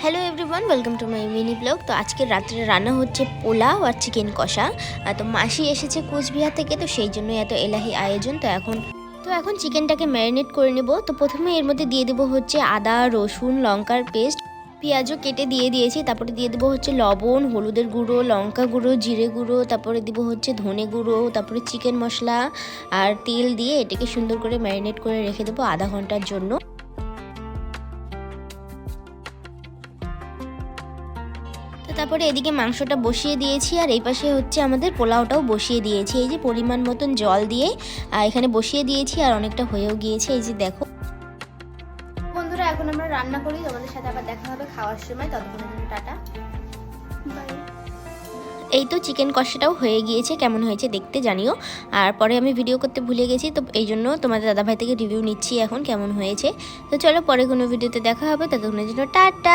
Hello everyone, welcome to my mini blog. তো আজকে রাত্রে রান্না হচ্ছে পোলাও আর চিকেন কষা। তো মাসি এসেছে কোচবিহার থেকে, তো সেই জন্য এত এলাহি আয়োজন। তো এখন চিকেনটাকে ম্যারিনেট করে নেব। তো প্রথমে এর মধ্যে দিয়ে দেবো হচ্ছে আদা, রসুন, লঙ্কার পেস্ট, পেঁয়াজও কেটে দিয়ে দিয়েছি। তারপরে দিয়ে দেবো হচ্ছে লবণ, হলুদের গুঁড়ো, লঙ্কা গুঁড়ো, জিরে গুঁড়ো, তারপরে দিব হচ্ছে ধনে গুঁড়ো, তারপরে চিকেন মশলা আর তেল দিয়ে এটাকে সুন্দর করে ম্যারিনেট করে রেখে দেবো আধা ঘন্টার জন্য। তো তারপরে এদিকে মাংসটা বসিয়ে দিয়েছি, আর এই পাশে হচ্ছে আমাদের পোলাওটাও বসিয়ে দিয়েছি। এই যে পরিমাণ মতন জল দিয়ে এখানে বসিয়ে দিয়েছি, আর অনেকটা হয়েও গিয়েছে। এই যে দেখো বন্ধুরা, এখন আমরা রান্না করি। তোমাদের সাথে আবার দেখা হবে খাওয়ার সময়। ততক্ষণের জন্য টাটা, বাই। এই তো চিকেন কষাটাও হয়ে গিয়েছে, কেমন হয়েছে দেখতে জানিও। আর পরে আমি ভিডিও করতে ভুলে গেছি, তো এই জন্য তোমাদের দাদাভাই থেকে রিভিউ নিচ্ছি এখন কেমন হয়েছে। তো চলো পরে কোনো ভিডিওতে দেখা হবে, ততক্ষণের জন্য টাটা।